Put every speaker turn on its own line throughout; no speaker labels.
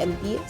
MPA,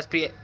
SP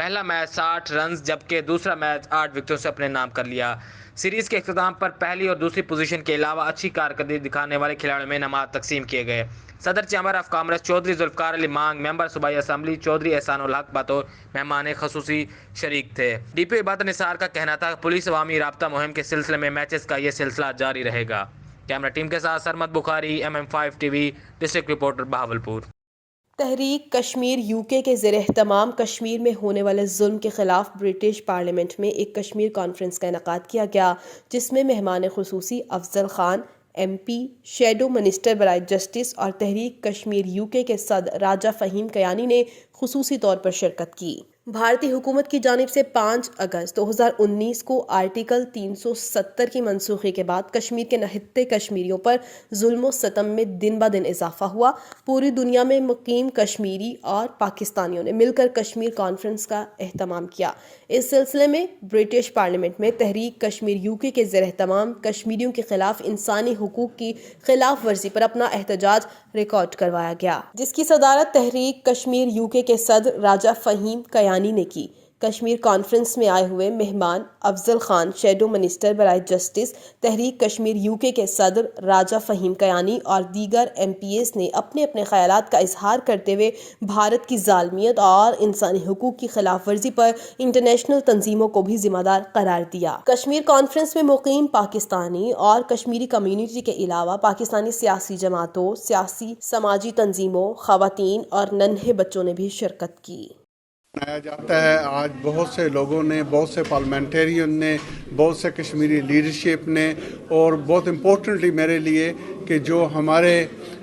پہلا match 60 runs جبکہ دوسرا میچ 8 وکٹوں سے اپنے نام کر لیا۔ سیریز کے اختتام پر پہلی اور دوسری پوزیشن کے علاوہ اچھی کارکردگی دکھانے والے کھلاڑیوں میں انعامات تقسیم کیے گئے۔ صدر chamber of commerce Chaudhry Zulfiqar Ali مانگ، ممبر صوبائی اسمبلی چودھری احسان الحق بطور مہمان خصوصی شریک تھے۔ ڈی پی او عبادت نثار کا کہنا تھا کہ پولیس عوامی رابطہ مہم کے سلسلے میں میچز کا یہ سلسلہ جاری رہے گا۔ کیمرہ ٹیم کے ساتھ سرمد بخاری، MM5 TV، district reporter Bahawalpur.
تحریک کشمیر UK کے زیر اہتمام کشمیر میں ہونے والے ظلم کے خلاف برٹش پارلیمنٹ میں ایک کشمیر کانفرنس کا انعقاد کیا گیا، جس میں مہمان خصوصی افضل خان MP، شیڈو منسٹر برائے جسٹس اور تحریک کشمیر UK کے صدر راجہ فہیم کیانی نے خصوصی طور پر شرکت کی۔ بھارتی حکومت کی جانب سے 5 اگست 2019 کو آرٹیکل 370 کی منسوخی کے بعد کشمیر کے نہتے کشمیریوں پر ظلم و ستم میں دن بہ دن اضافہ ہوا۔ پوری دنیا میں مقیم کشمیری اور پاکستانیوں نے مل کر کشمیر کانفرنس کا اہتمام کیا۔ اس سلسلے میں برٹش پارلیمنٹ میں تحریک کشمیر UK کے زیر اہتمام کشمیریوں کے خلاف انسانی حقوق کی خلاف ورزی پر اپنا احتجاج ریکارڈ کروایا گیا، جس کی صدارت تحریک کشمیر UK کے صدر راجہ فہیم کیانی نے کی۔ کشمیر کانفرنس میں آئے ہوئے مہمان افضل خان، شیڈو منسٹر برائے جسٹس، تحریک کشمیر UK کے صدر راجہ فہیم کیانی اور دیگر MPs نے اپنے اپنے خیالات کا اظہار کرتے ہوئے بھارت کی ظالمیت اور انسانی حقوق کی خلاف ورزی پر انٹرنیشنل تنظیموں کو بھی ذمہ دار قرار دیا۔ کشمیر کانفرنس میں مقیم پاکستانی اور کشمیری کمیونٹی کے علاوہ پاکستانی سیاسی جماعتوں، سیاسی سماجی تنظیموں، خواتین اور ننھے بچوں نے بھی شرکت کی۔
منایا جاتا ہے۔ آج بہت سے لوگوں نے، بہت سے پارلیمنٹیرین نے، بہت سے کشمیری لیڈرشپ نے، اور بہت امپورٹنٹلی میرے لیے کہ جو ہمارے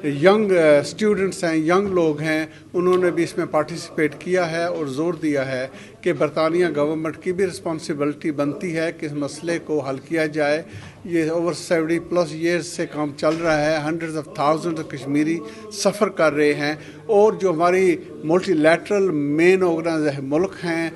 ینگ اسٹوڈنٹس ہیں، ینگ لوگ ہیں، انہوں نے بھی اس میں پارٹیسپیٹ کیا ہے اور زور دیا ہے کہ برطانیہ گورنمنٹ کی بھی رسپانسبلٹی بنتی ہے کہ اس مسئلے کو حل کیا جائے۔ یہ اوور 70+ ایئرز سے کام چل رہا ہے، ہنڈریڈز آف تھاؤزنڈ کشمیری سفر کر رہے ہیں، اور جو ہماری ملٹی لیٹرل مین ملک ہیں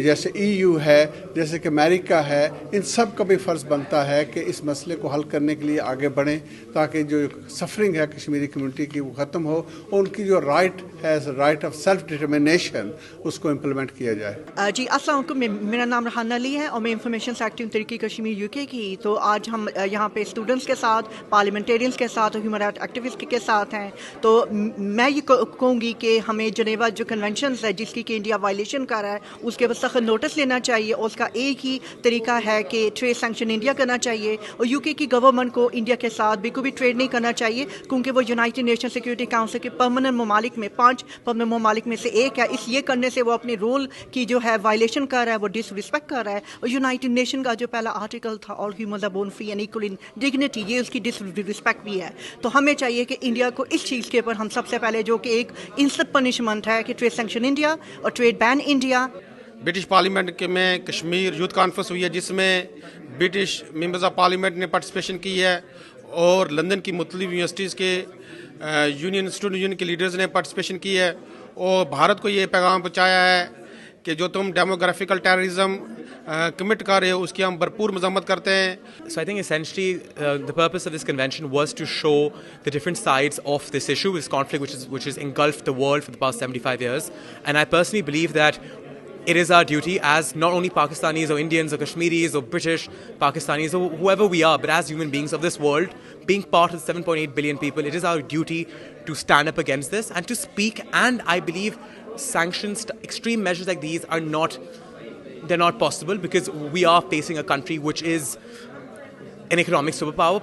جیسے EU ہے، جیسے کہ امریکہ ہے، ان سب کا بھی فرض بنتا ہے کہ اس مسئلے کو حل کرنے کے لیے آگے بڑھیں تاکہ جو سفرنگ ہے کشمیری کمیونٹی کی وہ ختم ہو، اور ان کی جو رائٹ آف سیلف ڈٹرمنیشن اس کو امپلیمنٹ کیا جائے۔
جی السلام علیکم، میرا نام ریحانہ علی ہے اور میں انفارمیشن سیکٹری ہوں تحریک کشمیر UK کی۔ تو آج ہم یہاں پہ اسٹوڈنٹس کے ساتھ، پارلیمنٹیرینس کے ساتھ اور ہیومن رائٹ ایکٹیوسٹ کے ساتھ ہیں۔ تو میں یہ کہوں گی کہ ہمیں جنیوا جو کنونشنز ہے جس کی کہ انڈیا وائلیشن کر رہا ہے اس کے سخت نوٹس لینا چاہیے، اور اس کا ایک ہی طریقہ ہے کہ ٹریڈ سینکشن انڈیا کرنا چاہیے، اور UK کی گورنمنٹ کو انڈیا کے ساتھ بالکل بھی ٹریڈ نہیں کرنا چاہیے، کیونکہ وہ یونائٹڈ نیشن سیکورٹی کاؤنسل کے پرماننٹ ممالک میں 5 پرماننٹ ممالک میں سے ایک ہے۔ اس یہ کرنے سے وہ اپنے رول کی جو ہے وائلیشن کر رہا ہے، وہ ڈس رسپیکٹ کر رہا ہے، اور یونائٹڈ نیشن کا جو پہلا آرٹیکل تھا all humans are born free and equal in dignity, یہ اس کی ڈس رسپیکٹ بھی ہے۔ تو ہمیں چاہیے کہ انڈیا کو اس چیز کے اوپر ہم سب سے پہلے جو کہ ایک انسٹنٹ پنشمنٹ ہے کہ ٹریڈ سینکشن انڈیا اور ٹریڈ بین انڈیا۔
برٹش پارلیمنٹ کے میں کشمیر یوتھ کانفرنس ہوئی ہے جس میں برٹش ممبرز آف پارلیمنٹ نے پارٹیسپیشن کی ہے، اور لندن کی مختلف یونیورسٹیز کے اسٹوڈنٹ یونین کے لیڈرز نے پارٹیسپیشن کی ہے، اور بھارت کو یہ پیغام پہنچایا ہے کہ جو تم ڈیموگرافیکل ٹیررزم کمٹ کر رہے ہو اس کی ہم بھرپور مذمت کرتے ہیں۔
So I think essentially the purpose of this convention was to show the different sides of this issue, this conflict which has engulfed the world for the past 75 years. And I personally believe that it is our duty as not only Pakistanis or Indians or Kashmiris or British Pakistanis or whoever we are, but as human beings of this world, being part of 7.8 billion people, it is our duty to stand up against this and to speak. And I believe sanctions, extreme measures like these are they're not possible, because we are facing a country which is an economic superpower,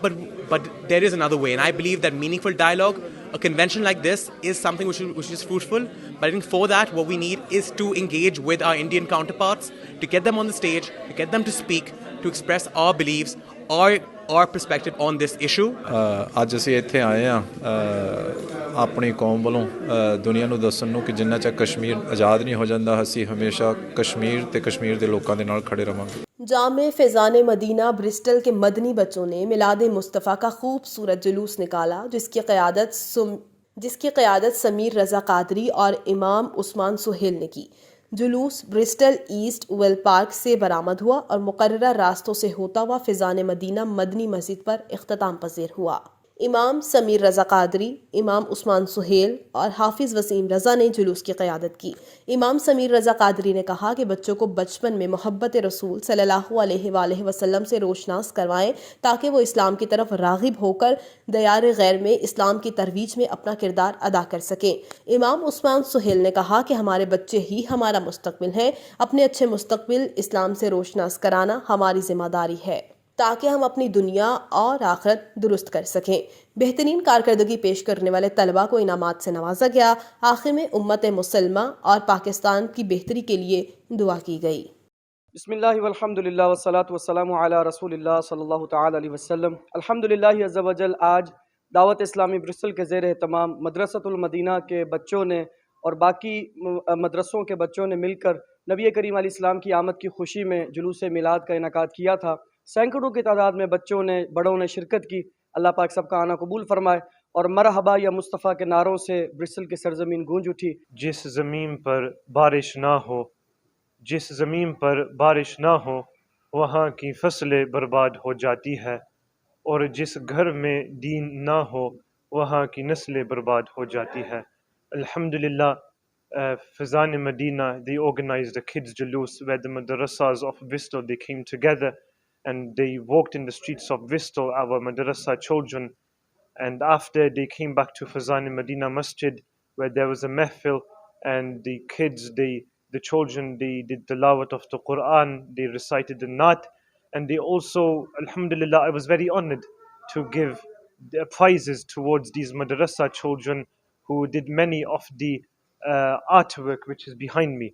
but there is another way, and I believe that meaningful dialogue, a convention like this, is something which is fruitful. But I think for that what we need is to engage with our Indian counterparts, to get them on the stage, to get them to speak, to express our beliefs, our perspective on this issue.
ਅੱਜ ਅਸੀਂ ਇੱਥੇ ਆਏ ਹਾਂ ਆਪਣੀ ਕੌਮ ਵੱਲੋਂ ਦੁਨੀਆ ਨੂੰ ਦੱਸਣ ਨੂੰ ਕਿ ਜਿੰਨਾ ਚਿਰ ਕਸ਼ਮੀਰ ਆਜ਼ਾਦ ਨਹੀਂ ਹੋ ਜਾਂਦਾ ਅਸੀਂ ਹਮੇਸ਼ਾ ਕਸ਼ਮੀਰ ਤੇ ਕਸ਼ਮੀਰ ਦੇ ਲੋਕਾਂ ਦੇ ਨਾਲ ਖੜੇ ਰਵਾਂਗੇ۔
جامع فیضان مدینہ برسٹل کے مدنی بچوں نے میلاد مصطفیٰ کا خوبصورت جلوس نکالا، جس کی قیادت سمیر رضا قادری اور امام عثمان سہیل نے کی۔ جلوس برسٹل ایسٹ ویل پارک سے برآمد ہوا اور مقررہ راستوں سے ہوتا ہوا فیضان مدینہ مدنی مسجد پر اختتام پذیر ہوا۔ امام سمیر رضا قادری، امام عثمان سہیل اور حافظ وسیم رضا نے جلوس کی قیادت کی۔ امام سمیر رضا قادری نے کہا کہ بچوں کو بچپن میں محبت رسول صلی اللہ علیہ وآلہ وسلم سے روشناس کروائیں تاکہ وہ اسلام کی طرف راغب ہو کر دیار غیر میں اسلام کی ترویج میں اپنا کردار ادا کر سکیں۔ امام عثمان سہیل نے کہا کہ ہمارے بچے ہی ہمارا مستقبل ہیں، اپنے اچھے مستقبل اسلام سے روشناس کرانا ہماری ذمہ داری ہے تاکہ ہم اپنی دنیا اور آخرت درست کر سکیں۔ بہترین کارکردگی پیش کرنے والے طلباء کو انعامات سے نوازا گیا۔ آخر میں امت مسلمہ اور پاکستان کی بہتری کے لیے دعا کی گئی۔
بسم اللہ والحمد للہ والصلاة والسلام علی رسول اللہ صلی اللہ تعالی علیہ وسلم۔ الحمدللہ عز و جل آج دعوت اسلامی برسل کے زیر اہتمام مدرسۃ المدینہ کے بچوں نے اور باقی مدرسوں کے بچوں نے مل کر نبی کریم علیہ السلام کی آمد کی خوشی میں جلوس میلاد کا انعقاد کیا تھا۔ سینکڑوں کی تعداد میں بچوں نے بڑوں نے شرکت کی۔ اللہ پاک سب کا آنا قبول فرمائے اور مرحبا یا مصطفیٰ کے نعروں سے برسل کی سرزمین گونج اٹھی۔
جس زمین پر بارش نہ ہو، جس زمین پر بارش نہ ہو وہاں کی فصلیں برباد ہو جاتی ہے، اور جس گھر میں دین نہ ہو وہاں کی نسلیں برباد ہو جاتی ہے۔ الحمدللہ فیضان Medina, they organized a kids Jalus where the madrasas of Bristol, they came together and they walked in the streets of Bristol, our madrasa children, and after they came back to Fazan Medina Masjid where there was a mehfil, and the kids, the children, they did tilawat of the Quran, they recited the Naat, and they also, alhamdulillah, I was very honored to give the prizes towards these madrasa children who did many of the artwork which is behind me.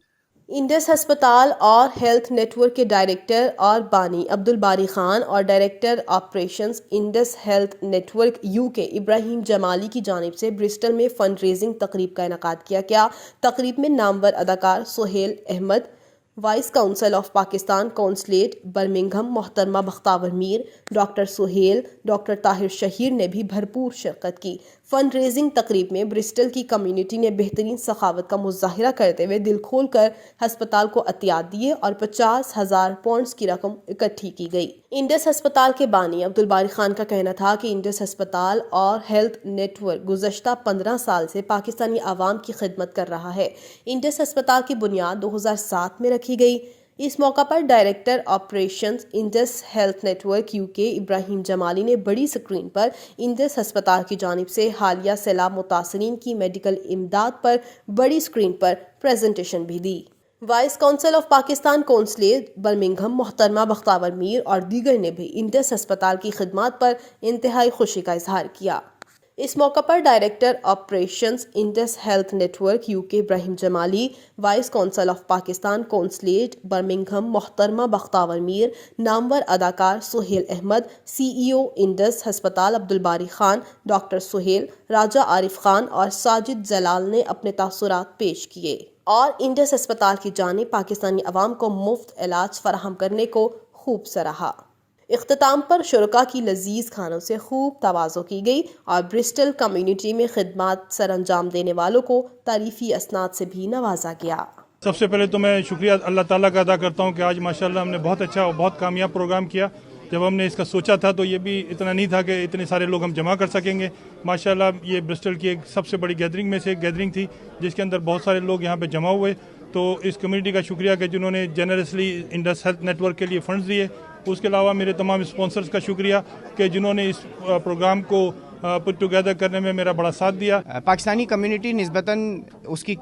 Indus ہسپتال اور health network کے director اور بانی عبدالباری خان اور director operations Indus health network UK Ibrahim Jamali کی جانب سے Bristol میں فنڈ ریزنگ تقریب کا انعقاد کیا گیا۔ تقریب میں نامور اداکار Sohail Ahmed, vice consul of Pakistan consulate Birmingham محترمہ بختاور میر، ڈاکٹر سہیل، ڈاکٹر طاہر شہیر نے بھی بھرپور شرکت کی۔ فنڈ ریزنگ تقریب میں برسٹل کی کمیونٹی نے بہترین سخاوت کا مظاہرہ کرتے ہوئے دل کھول کر ہسپتال کو عطیات دیے اور 50,000 پاؤنڈز کی رقم اکٹھی کی گئی۔ انڈس ہسپتال کے بانی عبدالباری خان کا کہنا تھا کہ انڈس ہسپتال اور ہیلتھ نیٹ ورک گزشتہ 15 سال سے پاکستانی عوام کی خدمت کر رہا ہے۔ انڈس ہسپتال کی بنیاد 2007 میں رکھی گئی۔ اس موقع پر director operations Indus health network UK Ibrahim Jamali نے بڑی سکرین پر انڈس ہسپتال کی جانب سے حالیہ سیلاب متاثرین کی میڈیکل امداد پر بڑی سکرین پر پریزنٹیشن بھی دی۔ Vice consul of Pakistan consulate Birmingham محترمہ بختاور میر اور دیگر نے بھی انڈس ہسپتال کی خدمات پر انتہائی خوشی کا اظہار کیا۔ اس موقع پر director operations Indus health network UK Ibrahim Jamali, vice consul of Pakistan consulate Birmingham محترمہ بختاور میر، نامور اداکار سہیل احمد، CEO انڈس ہسپتال عبدالباری خان، ڈاکٹر سہیل، راجہ عارف خان اور ساجد جلال نے اپنے تاثرات پیش کیے اور انڈس ہسپتال کی جانب پاکستانی عوام کو مفت علاج فراہم کرنے کو خوب سراہا۔ اختتام پر شرکاء کی لذیذ کھانوں سے خوب تواضع کی گئی اور برسٹل کمیونٹی میں خدمات سر انجام دینے والوں کو تعریفی اسناد سے بھی نوازا گیا۔
سب سے پہلے تو میں شکریہ اللہ تعالیٰ کا ادا کرتا ہوں کہ آج ماشاءاللہ ہم نے بہت اچھا اور بہت کامیاب پروگرام کیا۔ جب ہم نے اس کا سوچا تھا تو یہ بھی اتنا نہیں تھا کہ اتنے سارے لوگ ہم جمع کر سکیں گے۔ ماشاءاللہ یہ برسٹل کی ایک سب سے بڑی گیدرنگ میں سے ایک گیدرنگ تھی جس کے اندر بہت سارے لوگ یہاں پہ جمع ہوئے۔ تو اس کمیونٹی کا شکریہ کہ جنہوں نے generously Indus health network کے لیے فنڈز دیے۔ اس کے علاوہ میرے تمام اسپانسرز کا شکریہ کہ جنہوں نے اس پروگرام کو پٹ ٹوگیدر کرنے میں میرا بڑا ساتھ دیا۔
پاکستانی کمیونٹی نسبتاً اس کی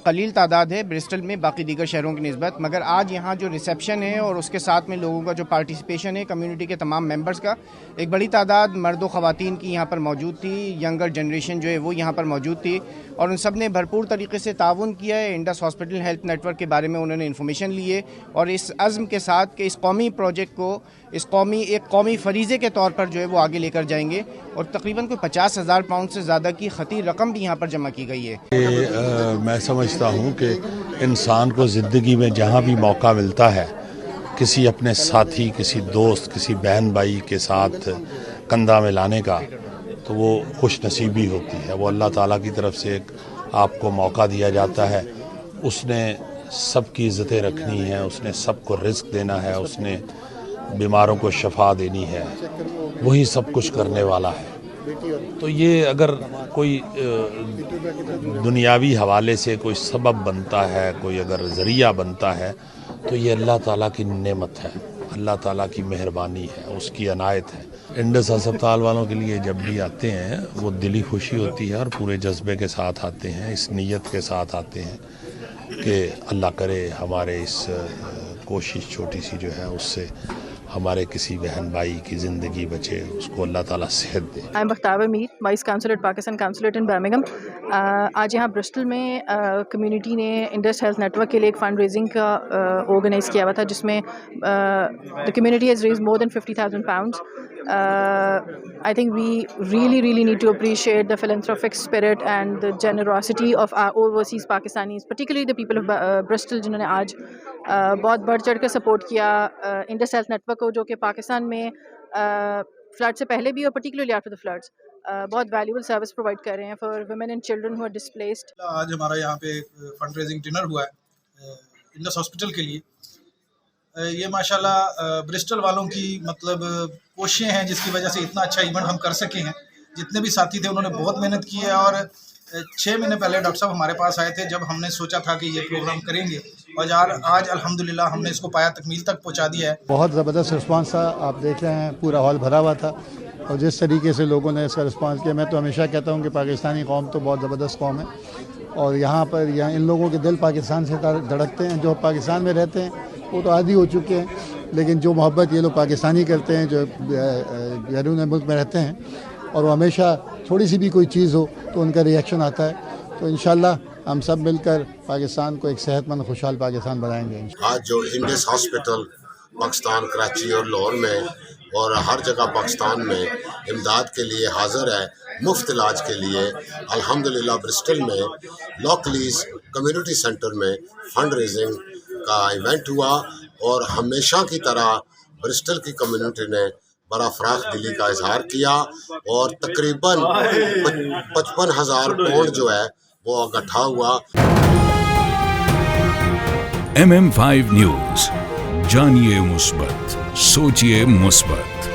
قلیل تعداد ہے برسٹل میں باقی دیگر شہروں کی نسبت، مگر آج یہاں جو ریسیپشن ہے اور اس کے ساتھ میں لوگوں کا جو پارٹیسپیشن ہے کمیونٹی کے تمام ممبرز کا، ایک بڑی تعداد مرد و خواتین کی یہاں پر موجود تھی، ینگر جنریشن جو ہے وہ یہاں پر موجود تھی اور ان سب نے بھرپور طریقے سے تعاون کیا ہے۔ Indus hospital health network کے بارے میں انہوں نے انفارمیشن لی ہے اور اس عزم کے ساتھ کہ اس قومی پروجیکٹ کو ایک قومی فریضے کے طور پر جو ہے وہ آگے لے کر جائیں گے اور تقریباً کوئی 50,000 پاؤنڈ سے زیادہ کی خطی رقم بھی یہاں پر جمع کی گئی ہے۔
میں سمجھتا ہوں کہ انسان کو زندگی میں جہاں بھی موقع ملتا ہے کسی اپنے ساتھی، کسی دوست، کسی بہن بھائی کے ساتھ کندھا ملانے کا، تو وہ خوش نصیبی ہوتی ہے۔ وہ اللہ تعالیٰ کی طرف سے ایک آپ کو موقع دیا جاتا ہے۔ اس نے سب کی عزتیں رکھنی ہیں، اس نے سب کو رزق دینا ہے، اس نے بیماروں کو شفا دینی ہے، وہی سب کچھ کرنے والا ہے۔ تو یہ اگر کوئی دنیاوی حوالے سے کوئی سبب بنتا ہے، کوئی اگر ذریعہ بنتا ہے، تو یہ اللہ تعالیٰ کی نعمت ہے، اللہ تعالیٰ کی مہربانی ہے، اس کی عنایت ہے۔ انڈس ہسپتال والوں کے لیے جب بھی آتے ہیں وہ دلی خوشی ہوتی ہے اور پورے جذبے کے ساتھ آتے ہیں، اس نیت کے ساتھ آتے ہیں کہ اللہ کرے ہمارے اس کوشش چھوٹی سی جو ہے اس سے ہمارے کسی بہن بھائی کی زندگی بچے، اس کو اللہ تعالیٰ صحت دے۔
I'm Bakhtawar Mir, vice councillor Pakistan consulate in Birmingham. آج یہاں برسٹل میں کمیونٹی نے انڈس ہیلتھ نیٹ ورک کے لیے ایک فنڈ ریزنگ کا آرگنائز کیا ہوا تھا، جس میں the community has raised more than 50,000 pounds. I think we really need to appreciate the philanthropic spirit and the generosity of our overseas Pakistanis, particularly the people of Bristol, جنہوں نے آج بہت بڑھ چڑھ کے سپورٹ کیا انڈس ہیلتھ نیٹ ورک کو، جو کہ پاکستان میں فلڈ سے پہلے بھی اور پرٹیکولرلی آفٹر دا فلڈس بہت ویلیوبل سروس پرووائڈ کر رہے ہیں for women and children who are displaced.
آج ہمارا یہاں پہ فنڈ ریزنگ ڈنر ہوا ہے انڈس ہاسپٹل کے لیے۔ یہ ماشاءاللہ برسٹل والوں کی مطلب کوششیں ہیں جس کی وجہ سے اتنا اچھا ایونٹ ہم کر سکے ہیں۔ جتنے بھی ساتھی تھے انہوں نے بہت محنت کی ہے، اور 6 مہینے پہلے ڈاکٹر صاحب ہمارے پاس آئے تھے جب ہم نے سوچا تھا کہ یہ پروگرام کریں گے، اور آج الحمدللہ ہم نے اس کو پایا تکمیل تک پہنچا دیا ہے۔
بہت زبردست رسپانس تھا، آپ دیکھ رہے ہیں پورا ہال بھرا ہوا تھا، اور جس طریقے سے لوگوں نے اس کا رسپانس کیا، میں تو ہمیشہ کہتا ہوں کہ پاکستانی قوم تو بہت زبردست قوم ہے، اور یہاں ان لوگوں کے دل پاکستان سے دھڑکتے ہیں۔ جو پاکستان میں رہتے ہیں وہ تو عادی ہو چکے ہیں، لیکن جو محبت یہ لوگ پاکستانی کرتے ہیں جو بیرون ملک میں رہتے ہیں، اور وہ ہمیشہ تھوڑی سی بھی کوئی چیز ہو تو ان کا ریئیکشن آتا ہے، تو انشاءاللہ ہم سب مل کر پاکستان کو ایک صحت مند خوشحال پاکستان بنائیں گے۔
آج جو انڈس ہاسپٹل پاکستان کراچی اور لاہور میں اور ہر جگہ پاکستان میں امداد کے لیے حاضر ہے، مفت علاج کے لیے، الحمدللہ برسٹل میں لاکلیز کمیونٹی سینٹر میں فنڈ ریزنگ کا ایونٹ ہوا، اور ہمیشہ کی طرح برسٹل کی کمیونٹی نے بڑا فراخ دلی کا اظہار کیا، اور تقریباً 55,000 پاؤنڈ جو ہے وہ اکٹھا ہوا۔
MM5 نیوز، جانیے مثبت، سوچیے مثبت۔